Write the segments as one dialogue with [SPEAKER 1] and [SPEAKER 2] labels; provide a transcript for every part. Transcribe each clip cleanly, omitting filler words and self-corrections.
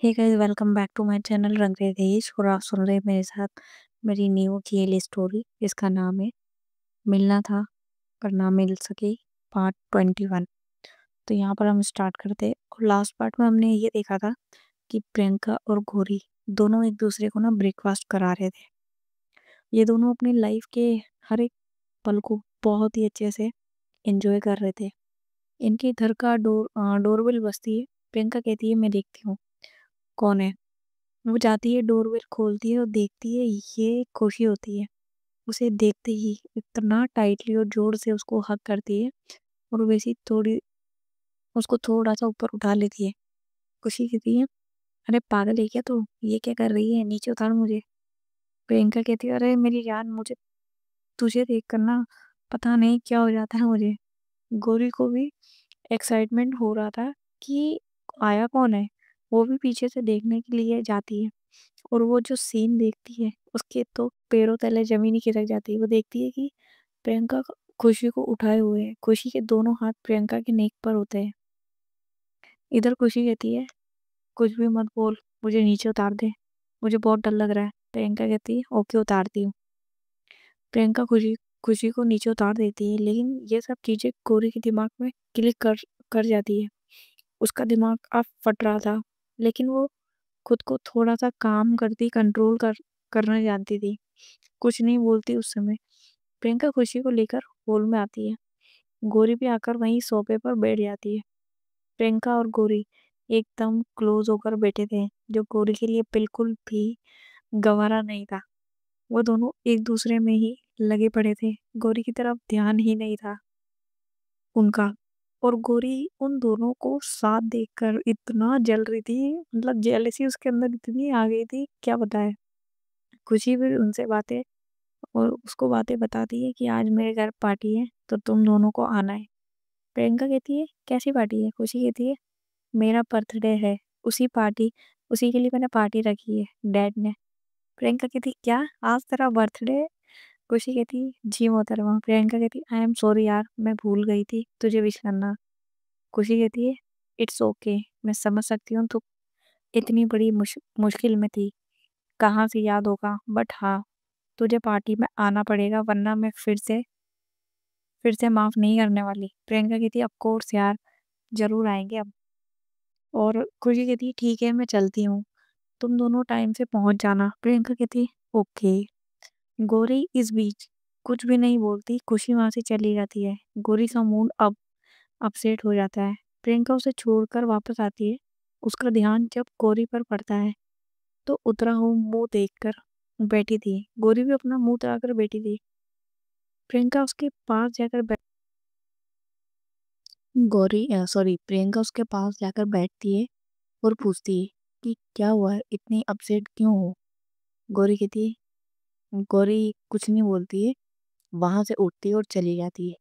[SPEAKER 1] Hey guys, welcome back to my channel Rangrez और आप सुन रहे हैं मेरे साथ मेरी न्यू जेल स्टोरी। इसका नाम है मिलना था पर ना मिल सके, पार्ट 21। तो यहाँ पर हम स्टार्ट करते हैं। और लास्ट पार्ट में हमने ये देखा था कि प्रियंका और गौरी दोनों एक दूसरे को ना ब्रेकफास्ट करा रहे थे। ये दोनों अपनी लाइफ के हर एक पल को बहुत ही अच्छे से एंजॉय कर रहे थे। इनके घर का डोरबेल बजती है। प्रियंका कहती है मैं देखती हूँ कौन है। वो जाती है, डोरबेल खोलती है और देखती है ये खुशी होती है। उसे देखते ही इतना टाइटली और जोर से उसको हग करती है और वैसी थोड़ी उसको थोड़ा सा ऊपर उठा लेती है। खुशी कहती है अरे पागल है क्या तू, ये क्या कर रही है, नीचे उतार मुझे। प्रियंका कहती है अरे मेरी जान, मुझे तुझे देख कर ना पता नहीं क्या हो जाता है मुझे। गौरी को भी एक्साइटमेंट हो रहा था कि आया कौन है। वो भी पीछे से देखने के लिए जाती है और वो जो सीन देखती है उसके तो पैरों तले जमीन ही खिसक जाती है। वो देखती है कि प्रियंका खुशी को उठाए हुए है। खुशी के दोनों हाथ प्रियंका के नेक पर होते हैं। इधर खुशी कहती है कुछ भी मत बोल, मुझे नीचे उतार दे, मुझे बहुत डर लग रहा है। प्रियंका कहती है ओके उतारती हूँ। प्रियंका खुशी खुशी को नीचे उतार देती है, लेकिन ये सब चीजें गौरी के दिमाग में क्लिक कर कर जाती है। उसका दिमाग अब फट रहा था, लेकिन वो खुद को थोड़ा सा काम करती, करना जानती थी। कुछ नहीं बोलती उस समय। प्रियंका खुशी को लेकर हॉल में आती है। गौरी भी आकर वहीं सोफे पर बैठ जाती है। प्रियंका और गौरी एकदम क्लोज होकर बैठे थे, जो गौरी के लिए बिल्कुल भी गंवारा नहीं था। वो दोनों एक दूसरे में ही लगे पड़े थे। गौरी की तरफ ध्यान ही नहीं था उनका। और गौरी उन दोनों को साथ देखकर इतना जल रही थी, मतलब जेलसी उसके अंदर इतनी आ गई थी क्या बताए। खुशी भी उनसे बातें और उसको बातें बताती है कि आज मेरे घर पार्टी है तो तुम दोनों को आना है। प्रियंका कहती है कैसी पार्टी है। खुशी कहती है मेरा बर्थडे है, उसी पार्टी उसी के लिए मैंने पार्टी रखी है डैड ने। प्रियंका कहती क्या आज तेरा बर्थडे है। खुशी कहती जी मोहतरमा। प्रियंका कहती आई एम सॉरी यार, मैं भूल गई थी तुझे विश करना। खुशी कहती है इट्स ओके, मैं समझ सकती हूँ तू इतनी बड़ी मुश्किल में थी, कहाँ से याद होगा, बट हाँ तुझे पार्टी में आना पड़ेगा वरना मैं फिर से माफ नहीं करने वाली। प्रियंका कहती है ऑफ कोर्स यार, जरूर आएंगे अब। और खुशी कहती है ठीक है मैं चलती हूँ, तुम दोनों टाइम से पहुंच जाना। प्रियंका कहती है ओके। गौरी इस बीच कुछ भी नहीं बोलती, खुशी वहां से चली जाती है। गौरी का मूड अब अपसेट हो जाता है। प्रियंका उसे छोड़कर वापस आती है। उसका ध्यान जब गौरी पर पड़ता है तो उतरा हुआ मुंह देखकर बैठी थी। गौरी भी अपना मुंह उतरा कर बैठी थी। प्रियंका उसके पास जाकर प्रियंका उसके पास जाकर बैठती है और पूछती है कि क्या हुआ है, इतनी अपसेट क्यों हो। गौरी कहती है गौरी कुछ नहीं बोलती है, वहां से उठती है और चली जाती है।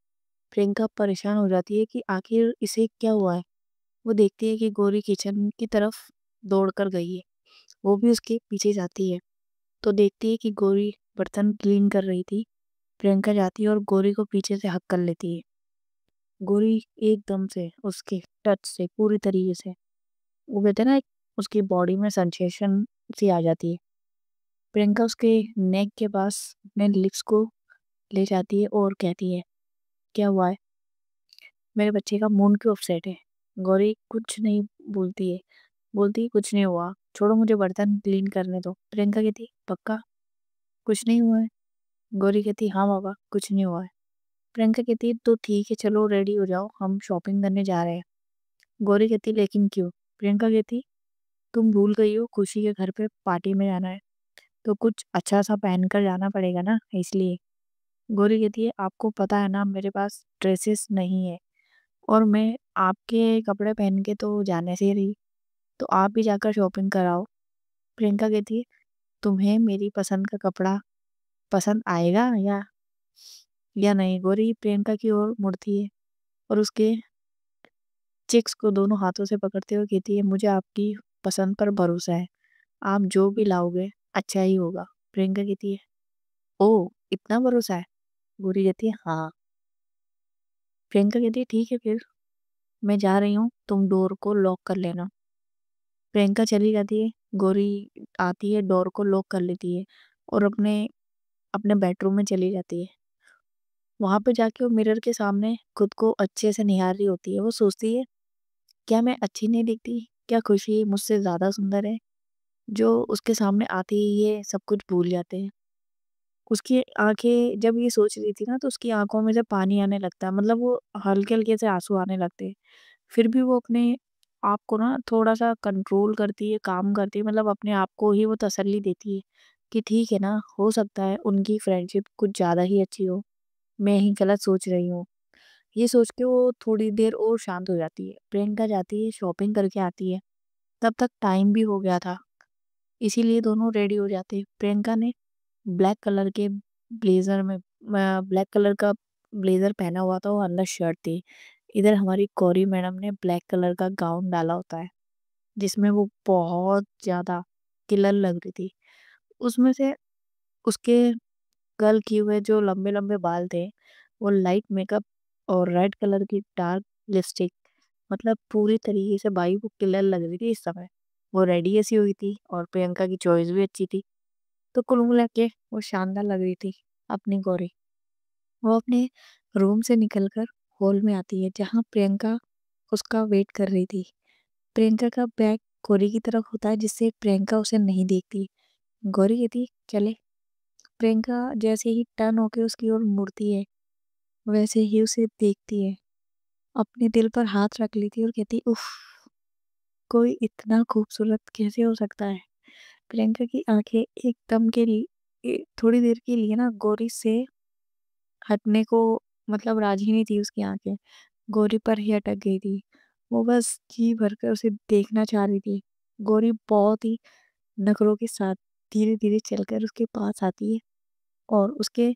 [SPEAKER 1] प्रियंका परेशान हो जाती है कि आखिर इसे क्या हुआ है। वो देखती है कि गौरी किचन की तरफ दौड़ कर गई है। वो भी उसके पीछे जाती है तो देखती है कि गौरी बर्तन क्लीन कर रही थी। प्रियंका जाती है और गौरी को पीछे से हक कर लेती है। गौरी एकदम से उसके टच से पूरी तरीके से, वो कहते हैं ना, उसकी बॉडी में सेंसेशन सी आ जाती है। प्रियंका उसके नेक के पास अपने लिप्स को ले जाती है और कहती है क्या हुआ है, मेरे बच्चे का मूड क्यों अपसेट है। गौरी कुछ नहीं बोलती है, बोलती है कुछ नहीं हुआ, छोड़ो मुझे बर्तन क्लीन करने दो। प्रियंका कहती पक्का कुछ नहीं हुआ है। गौरी कहती हाँ बाबा कुछ नहीं हुआ है। प्रियंका कहती है तो ठीक है चलो रेडी हो जाओ, हम शॉपिंग करने जा रहे हैं। गौरी कहती लेकिन क्यों। प्रियंका कहती तुम भूल गई हो खुशी के घर पे पार्टी में जाना है, तो कुछ अच्छा सा पहन कर जाना पड़ेगा ना, इसलिए। गौरी कहती है आपको पता है ना मेरे पास ड्रेसेस नहीं है और मैं आपके कपड़े पहन के तो जाने से रही, तो आप भी जाकर शॉपिंग कराओ। प्रियंका कहती है तुम्हें मेरी पसंद का कपड़ा पसंद आएगा या नहीं। गौरी प्रियंका की ओर मुड़ती है और उसके चिक्स को दोनों हाथों से पकड़ते हुए कहती है मुझे आपकी पसंद पर भरोसा है, आप जो भी लाओगे अच्छा ही होगा। प्रियंका कहती है ओ इतना भरोसा है। गौरी कहती है हाँ। प्रियंका कहती है ठीक है फिर मैं जा रही हूँ, तुम डोर को लॉक कर लेना। प्रियंका चली जाती है, गौरी आती है, डोर को लॉक कर लेती है और अपने अपने बेडरूम में चली जाती है। वहाँ पे जाके वो मिरर के सामने खुद को अच्छे से निहार रही होती है। वो सोचती है, क्या मैं अच्छी नहीं दिखती? क्या खुशी मुझसे ज़्यादा सुंदर है? जो उसके सामने आते ही ये सब कुछ भूल जाते हैं। उसकी आँखें जब ये सोच रही थी ना, तो उसकी आँखों में से पानी आने लगता है, मतलब वो हल्के-हल्के से आँसू आने लगते हैं। फिर भी वो अपने आप को ना थोड़ा-सा कंट्रोल करती है, काम करती है, मतलब अपने आप को ही वो तसल्ली देती है कि ठीक है ना, हो सकता है उनकी फ्रेंडशिप कुछ ज़्यादा ही अच्छी हो, मैं ही गलत सोच रही हूँ। ये सोच के वो थोड़ी देर और शांत हो जाती है। प्रियंका जाती है, शॉपिंग करके आती है। तब तक टाइम भी हो गया था, इसीलिए दोनों रेडी हो जाते हैं। प्रियंका ने ब्लैक कलर के ब्लेज़र में ब्लैक कलर का ब्लेज़र पहना हुआ था, वो अंदर शर्ट थी। इधर हमारी गौरी मैडम ने ब्लैक कलर का गाउन डाला होता है, जिसमें वो बहुत ज़्यादा किलर लग रही थी। उसमें से उसके कर्ल किए हुए जो लंबे-लंबे बाल थे, वो लाइट मेकअप और रेड कलर की डार्क लिपस्टिक, मतलब पूरी तरीके से भाई वो किलर लग रही थी इस समय। वो रेडी ऐसी हुई थी और प्रियंका की चॉइस भी अच्छी थी। तो कुल मिला के वो शानदार लग रही थी अपनी गौरी। वो अपने रूम से निकलकर हॉल में आती है, जहाँ प्रियंका उसका वेट कर रही थी। प्रियंका का बैग गौरी की तरफ होता है, जिससे प्रियंका उसे नहीं देखती। गौरी कहती चले। प्रियंका जैसे ही टर्न होके उसकी ओर मुड़ती है, वैसे ही उसे देखती है, अपने दिल पर हाथ रख लेती है और कहती उफ, कोई इतना खूबसूरत कैसे हो सकता है। प्रियंका की आंखें एकदम के लिए थोड़ी देर के लिए ना गौरी से हटने को, मतलब राजी नहीं थी उसकी आंखें, गौरी पर ही अटक गई थी। वो बस जी भरकर उसे देखना चाह रही थी। गौरी बहुत ही नखरों के साथ धीरे धीरे चलकर उसके पास आती है और उसके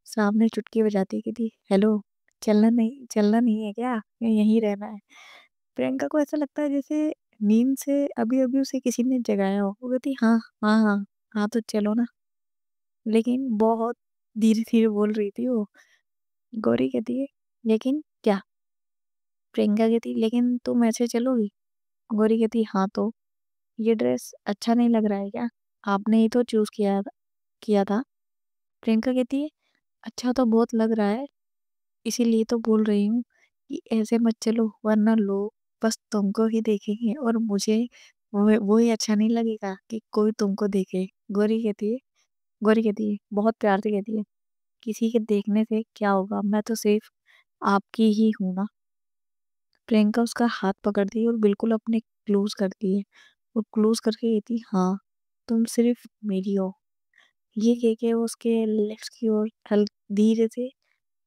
[SPEAKER 1] सामने चुटकी बजाती कहती हेलो, चलना नहीं है क्या, या यहीं रहना है? प्रियंका को ऐसा लगता है जैसे नींद से अभी अभी उसे किसी ने जगाया हो। वो कहती हाँ हाँ हाँ, हाँ तो चलो ना, लेकिन बहुत धीरे धीरे बोल रही थी वो। गौरी कहती है लेकिन क्या? प्रियंका कहती लेकिन तुम ऐसे चलोगी? गौरी कहती हाँ तो, ये ड्रेस अच्छा नहीं लग रहा है क्या? आपने ही तो चूज किया था। प्रियंका कहती है अच्छा तो बहुत लग रहा है, इसीलिए तो बोल रही हूँ कि ऐसे मत चलो, वरना लोग बस तुमको ही देखेंगे और मुझे वो ही अच्छा नहीं लगेगा कि कोई तुमको देखे। गौरी कहती है बहुत प्यार से कहती है किसी के देखने से क्या होगा, मैं तो सिर्फ आपकी ही हूं ना। प्रियंका उसका हाथ पकड़ती है और बिल्कुल अपने क्लोज करती है और क्लोज करके कहती है हाँ, तुम सिर्फ मेरी हो। ये कह के वो उसके लिप्स की ओर हल धीरे से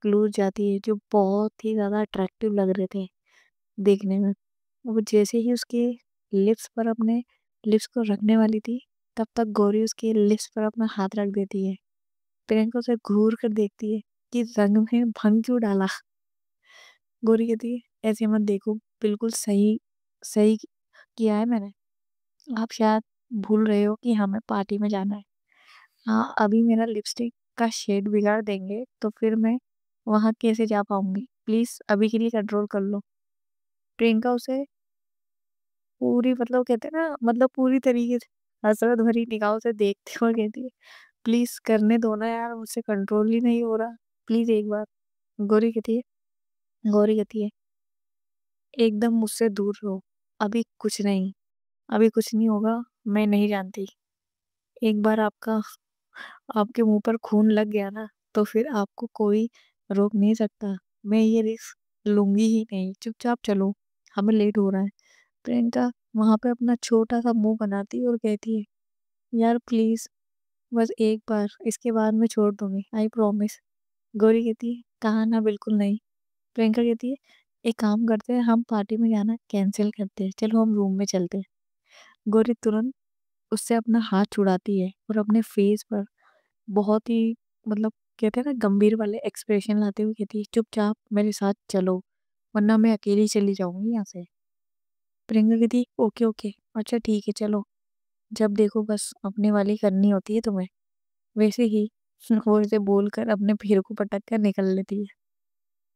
[SPEAKER 1] क्लोज जाती है, जो बहुत ही ज्यादा अट्रैक्टिव लग रहे थे देखने में। वो जैसे ही उसके लिप्स पर अपने लिप्स को रखने वाली थी, तब तक गौरी उसके लिप्स पर अपना हाथ रख देती है। प्रियंका उसे घूर कर देखती है कि रंग में भंग क्यों डाला। गौरी कहती है ऐसे मत देखो, बिल्कुल सही सही किया है मैंने। आप शायद भूल रहे हो कि हमें पार्टी में जाना है। हाँ, अभी मेरा लिपस्टिक का शेड बिगाड़ देंगे तो फिर मैं वहां कैसे जा पाऊंगी? प्लीज अभी के लिए कंट्रोल कर लो। प्रियंका उसे पूरी, मतलब कहते हैं ना, मतलब पूरी तरीके से हसरत भरी निगाहों से देखते हुए कहती है प्लीज करने दो ना यार, मुझसे कंट्रोल ही नहीं हो रहा, प्लीज एक बार। गौरी कहती है गौरी कहती है एकदम मुझसे दूर रहो, अभी कुछ नहीं, अभी कुछ नहीं होगा। मैं नहीं जानती, एक बार आपके मुंह पर खून लग गया ना, तो फिर आपको कोई रोक नहीं सकता। मैं ये रिस्क लूंगी ही नहीं, चुपचाप चलो, हमें लेट हो रहा है। प्रियंका वहां पे अपना छोटा सा मुंह बनाती है और कहती है यार प्लीज, बस एक बार, इसके बाद मैं छोड़ दूंगी, आई प्रॉमिस। गौरी कहती है कहा ना, बिल्कुल नहीं। प्रियंका कहती है एक काम करते हैं, हम पार्टी में जाना कैंसिल करते हैं, चलो हम रूम में चलते हैं। गौरी तुरंत उससे अपना हाथ छुड़ाती है और अपने फेस पर बहुत ही, मतलब कहते हैं ना, गंभीर वाले एक्सप्रेशन लाते हुए कहती है चुपचाप मेरे साथ चलो, वरना मैं अकेली चली जाऊंगी यहाँ से। प्रियंका कहती है ओके ओके, अच्छा ठीक है चलो, जब देखो बस अपने वाली करनी होती है तुम्हें। वैसे ही वो इसे बोलकर अपने फिर को पटक कर निकल लेती है।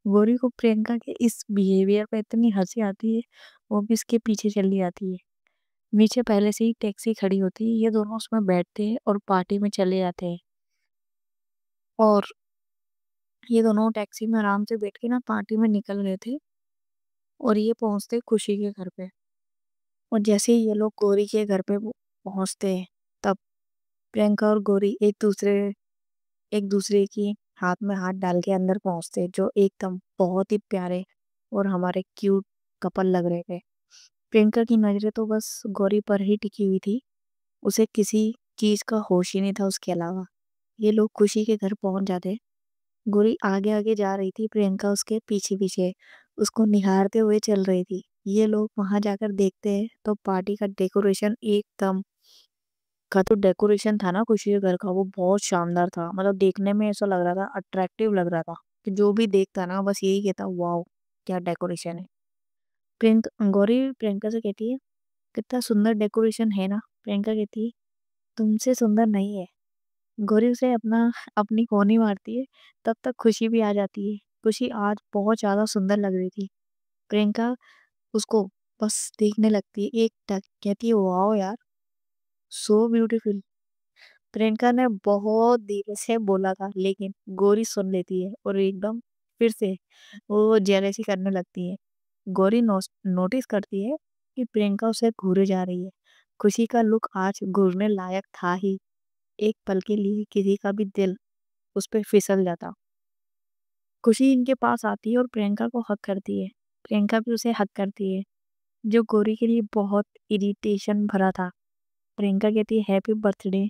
[SPEAKER 1] गौरी को प्रियंका के इस बिहेवियर पे इतनी हंसी आती है, वो भी इसके पीछे चली जाती है। नीचे पहले से ही टैक्सी खड़ी होती है, ये दोनों उसमें बैठते हैं और पार्टी में चले जाते हैं। और ये दोनों टैक्सी में आराम से बैठ के ना पार्टी में निकल रहे थे और ये पहुंचते खुशी के घर पे। और जैसे ही ये लोग गौरी के घर पे पहुंचते हैं, तब प्रियंका और गौरी एक दूसरे की हाथ में हाथ डाल के अंदर पहुंचते हैं, जो एकदम बहुत ही प्यारे और हमारे क्यूट कपल लग रहे थे। प्रियंका की नजरें तो बस गौरी पर ही टिकी हुई थी, उसे किसी चीज का होश ही नहीं था उसके अलावा। ये लोग खुशी के घर पहुंच जाते। गौरी आगे आगे जा रही थी, प्रियंका उसके पीछे पीछे उसको निहारते हुए चल रही थी। ये लोग वहां जाकर देखते हैं तो पार्टी का डेकोरेशन एकदम का तो डेकोरेशन था ना खुशी के घर का, वो बहुत शानदार था। मतलब देखने में ऐसा लग रहा था, अट्रैक्टिव लग रहा था कि जो भी देखता ना बस यही कहता वाओ क्या डेकोरेशन है। प्रियंका गौरी प्रियंका से कहती है कितना सुंदर डेकोरेशन है ना। प्रियंका कहती है तुमसे सुंदर नहीं है। गौरी उसे अपनी कोहनी मारती है। तब तक खुशी भी आ जाती है। खुशी आज बहुत ज्यादा सुंदर लग रही थी। प्रियंका उसको बस देखने लगती है एक टक, कहती है वाओ यार, सो ब्यूटीफुल। प्रियंका ने बहुत धीरे से बोला था, लेकिन गौरी सुन लेती है और एकदम फिर से वो जेलसी करने लगती है। गौरी नोटिस करती है कि प्रियंका उसे घूरे जा रही है। खुशी का लुक आज घूरने लायक था ही। एक पल के लिए किसी का भी दिल उस पे फिसल जाता। खुशी इनके पास आती है और प्रियंका को हक करती है। प्रियंका भी उसे हक करती है, जो गौरी के लिए बहुत इरिटेशन भरा था। प्रियंका कहती है हैप्पी बर्थडे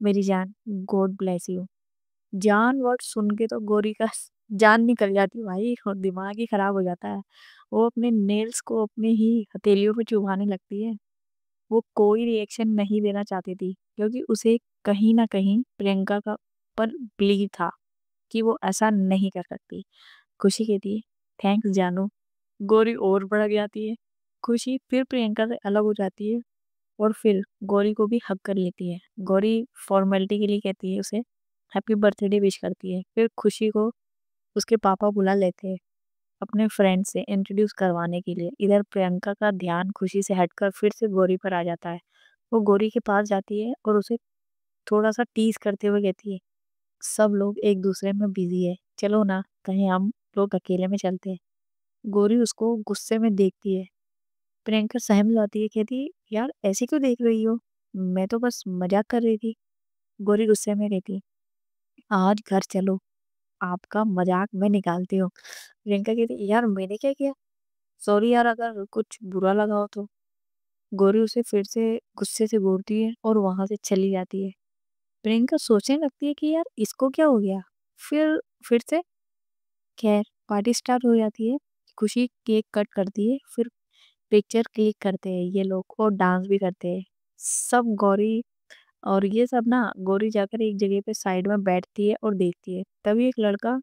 [SPEAKER 1] मेरी जान, गॉड ब्लेस यू। जान वर्ड सुन के तो गौरी का जान निकल जाती भाई, और दिमाग ही खराब हो जाता है। वो अपने नेल्स को अपने ही हथेलियों पे चुभाने लगती है। वो कोई रिएक्शन नहीं देना चाहती थी, क्योंकि उसे कहीं ना कहीं प्रियंका का पर बिलीव था कि वो ऐसा नहीं कर सकती। खुशी कहती है थैंक्स जानू। गौरी और भड़क जाती है। खुशी फिर प्रियंका से अलग हो जाती है और फिर गौरी को भी हक कर लेती है। गौरी फॉर्मेलिटी के लिए कहती है उसे हैप्पी बर्थडे विश करती है। फिर खुशी को उसके पापा बुला लेते हैं अपने फ्रेंड से इंट्रोड्यूस करवाने के लिए। इधर प्रियंका का ध्यान खुशी से हटकर फिर से गौरी पर आ जाता है। वो गौरी के पास जाती है और उसे थोड़ा सा टीज करते हुए कहती है सब लोग एक दूसरे में बिजी है, चलो ना कहीं हम लोग अकेले में चलते हैं। गौरी उसको गुस्से में देखती है। प्रियंका सहम जाती है, कहती है यार ऐसे क्यों देख रही हो, मैं तो बस मजाक कर रही थी। गौरी गुस्से में कहती है आज घर चलो, आपका मजाक मैं निकालती हूँ। प्रियंका कहती है यार मैंने क्या किया, सॉरी यार अगर कुछ बुरा लगा हो तो। गौरी उसे फिर से गुस्से से घूरती है और वहां से चली जाती है। प्रियंका सोचने लगती है कि यार इसको क्या हो गया। फिर से खैर पार्टी स्टार्ट हो जाती है। खुशी केक कट करती है, फिर पिक्चर क्लिक करते हैं ये लोग और डांस भी करते हैं सब। गौरी और ये सब ना, गौरी जाकर एक जगह पे साइड में बैठती है और देखती है। तभी एक लड़का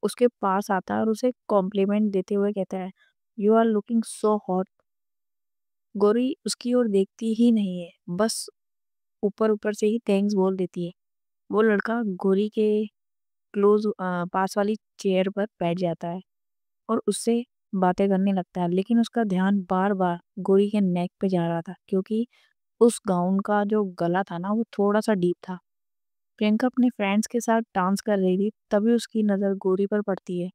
[SPEAKER 1] उसके पास आता है और उसे कॉम्प्लीमेंट देते हुए कहता है you are looking so hot. Gauri उसकी ओर देखती ही नहीं है, बस ऊपर ऊपर से ही थैंक्स बोल देती है। वो लड़का गौरी के क्लोज पास वाली चेयर पर बैठ जाता है और उससे बातें करने लगता है, लेकिन उसका ध्यान बार बार गौरी के नेक पे जा रहा था, क्योंकि उस गाउन का जो गला था ना वो थोड़ा सा डीप था। प्रियंका अपने फ्रेंड्स के साथ डांस कर रही थी, तभी उसकी नजर गौरी पर पड़ती है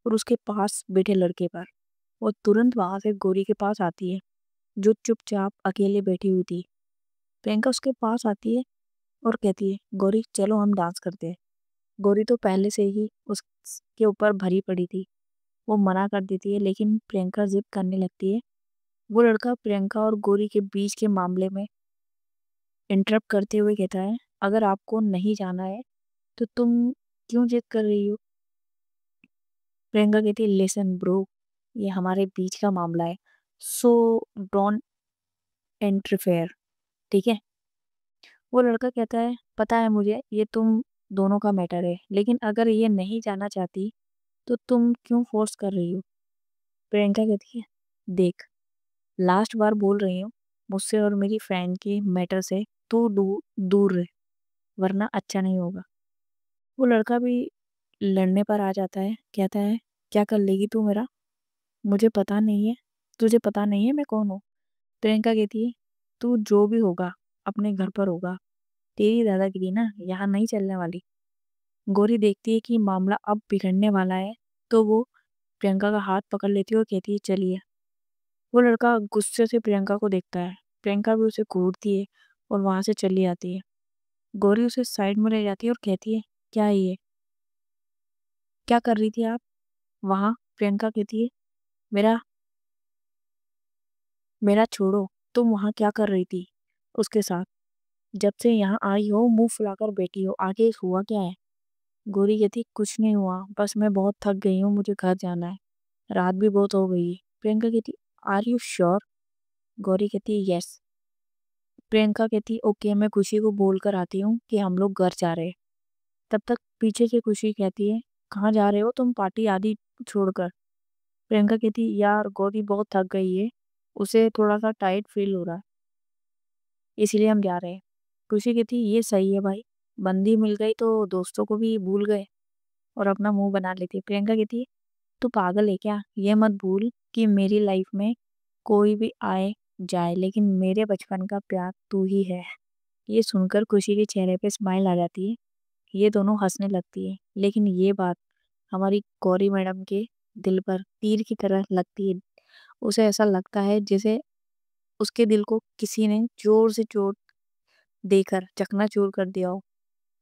[SPEAKER 1] और उसके पास बैठे लड़के पर। वो तुरंत वहां से गौरी के पास आती है, जो चुपचाप अकेले बैठी हुई थी। प्रियंका उसके पास आती है और कहती है गौरी चलो हम डांस करते हैं। गौरी तो पहले से ही उसके ऊपर भरी पड़ी थी। वो मना कर देती है, लेकिन प्रियंका जिद करने लगती है। वो लड़का प्रियंका और गौरी के बीच के मामले में इंटरप्ट करते हुए कहता है अगर आपको नहीं जाना है तो तुम क्यों जिद कर रही हो। प्रियंका कहती है लिसन ब्रो, ये हमारे बीच का मामला है, सो डोंट इंटरफेयर, ठीक है। वो लड़का कहता है पता है मुझे ये तुम दोनों का मैटर है, लेकिन अगर ये नहीं जाना चाहती तो तुम क्यों फोर्स कर रही हो। प्रियंका कहती है देख, लास्ट बार बोल रही हूँ, मुझसे और मेरी फ्रेंड की मैटर से तू दूर रहे, वरना अच्छा नहीं होगा। वो लड़का भी लड़ने पर आ जाता है, कहता है क्या कर लेगी तू मेरा, मुझे पता नहीं है, तुझे पता नहीं है मैं कौन हूँ। प्रियंका कहती है तू जो भी होगा अपने घर पर होगा, तेरी दादागिरी ना यहाँ नहीं चलने वाली। गौरी देखती है कि मामला अब बिगड़ने वाला है, तो वो प्रियंका का हाथ पकड़ लेती है और कहती है चलिए। वो लड़का गुस्से से प्रियंका को देखता है। प्रियंका भी उसे घूरती है और वहां से चली आती है। गौरी उसे साइड में ले जाती है और कहती है क्या है ये, क्या कर रही थी आप वहां? प्रियंका कहती है मेरा मेरा छोड़ो, तुम वहां क्या कर रही थी उसके साथ? जब से यहाँ आई हो मुंह फुलाकर बैठी हो, आगे हुआ क्या है? गौरी कहती कुछ नहीं हुआ, बस मैं बहुत थक गई हूँ, मुझे घर जाना है, रात भी बहुत हो गई है। प्रियंका कहती आर यू श्योर? गौरी कहती है यस। प्रियंका कहती ओके, मैं खुशी को बोल कर आती हूँ कि हम लोग घर जा रहे हैं। तब तक पीछे से खुशी कहती है कहाँ जा रहे हो तुम पार्टी आदि छोड़कर? प्रियंका कहती यार गौरी बहुत थक गई है, उसे थोड़ा सा टाइट फील हो रहा है, इसलिए हम जा रहे हैं। खुशी कहती ये सही है भाई, बंदी मिल गई तो दोस्तों को भी भूल गए और अपना मुंह बना लेती है। प्रियंका कहती तू पागल है क्या? ये मत भूल कि मेरी लाइफ में कोई भी आए जाए, लेकिन मेरे बचपन का प्यार तू ही है। ये सुनकर खुशी के चेहरे पे स्माइल आ जाती है। ये दोनों हंसने लगती है, लेकिन ये बात हमारी गौरी मैडम के दिल पर तीर की तरह लगती है। उसे ऐसा लगता है जैसे उसके दिल को किसी ने जोर से चोट देकर चकनाचूर कर दिया हो।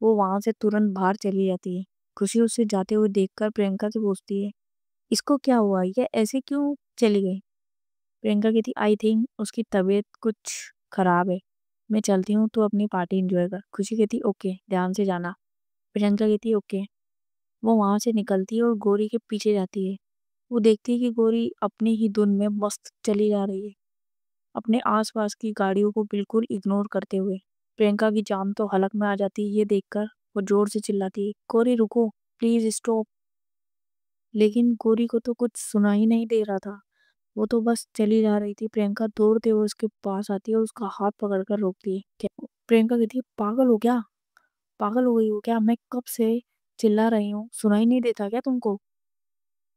[SPEAKER 1] वो वहां से तुरंत बाहर चली जाती है। खुशी उसे जाते हुए देखकर प्रियंका से पूछती है इसको क्या हुआ, ये ऐसे क्यों चली गई? प्रियंका कहती आई थिंक उसकी तबीयत कुछ खराब है, मैं चलती हूँ, तो अपनी पार्टी एंजॉय कर। खुशी कहती ओके, ध्यान से जाना। प्रियंका कहती ओके। वो वहां से निकलती है और गौरी के पीछे जाती है। वो देखती है कि गौरी अपनी ही धुन में मस्त चली जा रही है, अपने आसपास की गाड़ियों को बिल्कुल इग्नोर करते हुए। प्रियंका की जान तो हलक में आ जाती है ये देखकर। वो जोर से चिल्लाती है गौरी रुको, प्लीज स्टॉप। लेकिन गौरी को तो कुछ सुना ही नहीं दे रहा था, वो तो बस चली जा रही थी। प्रियंका दौड़ते हुए उसके पास आती है और उसका हाथ पकड़कर रोकती है। क्या प्रियंका कहती है पागल हो क्या, पागल हो गई हो क्या? मैं कब से चिल्ला रही हूँ, सुनाई नहीं देता क्या तुमको?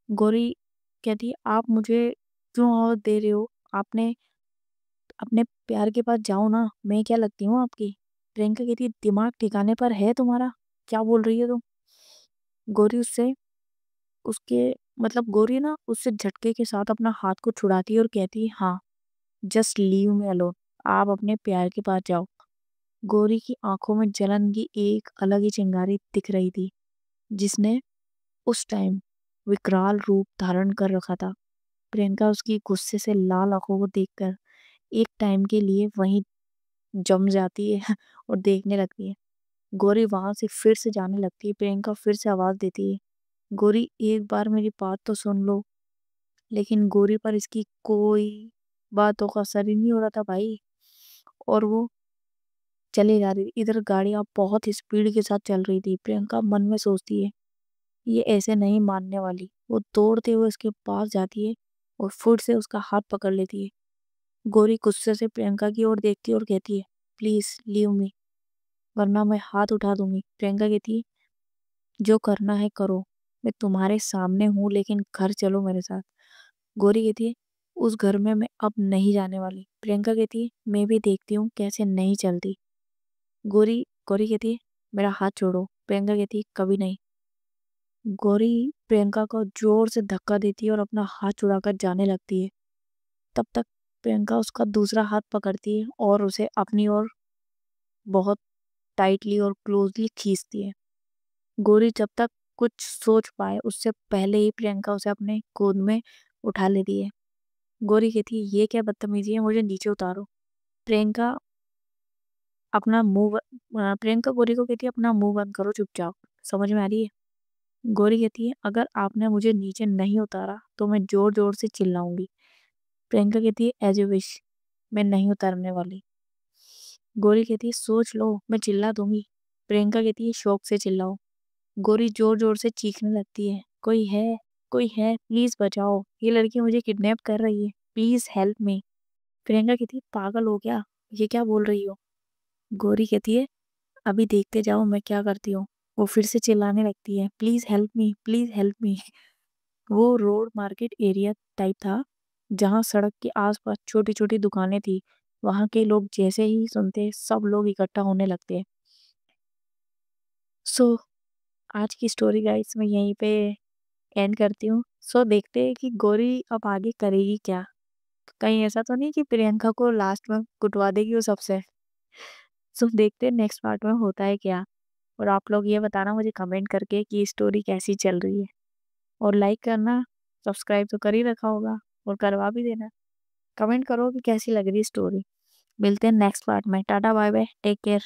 [SPEAKER 1] गौरी कहती है आप मुझे क्यों आवाज दे रहे हो? आपने अपने प्यार के पास जाओ ना, मैं क्या लगती हूँ आपकी? प्रियंका कहती है दिमाग ठिकाने पर है तुम्हारा, क्या बोल रही है तुम? गौरी उससे उसके मतलब गौरी ना उससे झटके के साथ अपना हाथ को छुड़ाती है और कहती है हाँ, जस्ट लीव मी अलोन, आप अपने प्यार के पास जाओ। गौरी की आंखों में जलन की एक अलग ही चिंगारी दिख रही थी, जिसने उस टाइम विकराल रूप धारण कर रखा था। प्रियंका उसकी गुस्से से लाल आंखों को देखकर एक टाइम के लिए वहीं जम जाती है और देखने लगती है। गौरी वहां से फिर से जाने लगती है। प्रियंका फिर से आवाज देती है गौरी एक बार मेरी बात तो सुन लो। लेकिन गौरी पर इसकी कोई बातों का असर ही नहीं हो रहा था भाई, और वो चले जा रही थी। इधर गाड़ियां बहुत स्पीड के साथ चल रही थी। प्रियंका मन में सोचती है ये ऐसे नहीं मानने वाली। वो दौड़ते हुए उसके पास जाती है और फुट से उसका हाथ पकड़ लेती है। गौरी गुस्से से प्रियंका की ओर देखती है और कहती है प्लीज लीव मी, वरना मैं हाथ उठा दूंगी। प्रियंका कहती है जो करना है करो, मैं तुम्हारे सामने हूँ, लेकिन घर चलो मेरे साथ। गौरी कहती है उस घर में मैं अब नहीं जाने वाली। प्रियंका कहती है मैं भी देखती हूँ कैसे नहीं चलती। गौरी गौरी कहती है मेरा हाथ छोड़ो। प्रियंका कहती है कभी नहीं। गौरी प्रियंका को जोर से धक्का देती है और अपना हाथ छुड़ाकर जाने लगती है। तब तक प्रियंका उसका दूसरा हाथ पकड़ती है और उसे अपनी ओर बहुत टाइटली और क्लोजली खींचती है। गौरी जब तक कुछ सोच पाए उससे पहले ही प्रियंका उसे अपने गोद में उठा लेती है। गौरी कहती है ये क्या बदतमीजी है, मुझे नीचे उतारो। प्रियंका प्रियंका गौरी को कहती है अपना मुंह बंद करो चुपचाप, समझ में आ रही है? गौरी कहती है अगर आपने मुझे नीचे नहीं उतारा तो मैं जोर जोर से चिल्लाऊंगी। प्रियंका कहती है एज यू विश, मैं नहीं उतारने वाली। गौरी कहती है सोच लो, मैं चिल्ला दूंगी। प्रियंका कहती है शौक से चिल्लाओ। गौरी जोर जोर से चीखने लगती है कोई है, कोई है, प्लीज बचाओ, ये लड़की मुझे किडनैप कर रही है, प्लीज हेल्प मी। प्रियंका कहती है पागल हो क्या, ये क्या बोल रही हो? गौरी कहती है अभी देखते जाओ मैं क्या करती हूँ। वो फिर से चिल्लाने लगती है please help me, please help me. वो रोड मार्केट एरिया टाइप था, जहाँ सड़क के आसपास छोटी छोटी दुकानें थी। वहाँ के लोग जैसे ही सुनते हैं सब लोग इकट्ठा होने लगते हैं। सो आज की स्टोरी गाइस मैं यहीं पे एंड करती हूँ। सो देखते हैं कि गौरी अब आगे करेगी क्या। कहीं ऐसा तो नहीं कि प्रियंका को लास्ट में कुटवा देगी वो सबसे। सो देखते हैं नेक्स्ट पार्ट में होता है क्या। और आप लोग ये बताना मुझे कमेंट करके कि स्टोरी कैसी चल रही है। और लाइक करना, सब्सक्राइब तो कर ही रखा होगा और करवा भी देना। कमेंट करो कि कैसी लग रही है स्टोरी। मिलते हैं नेक्स्ट पार्ट में। Tata bye bye, take care.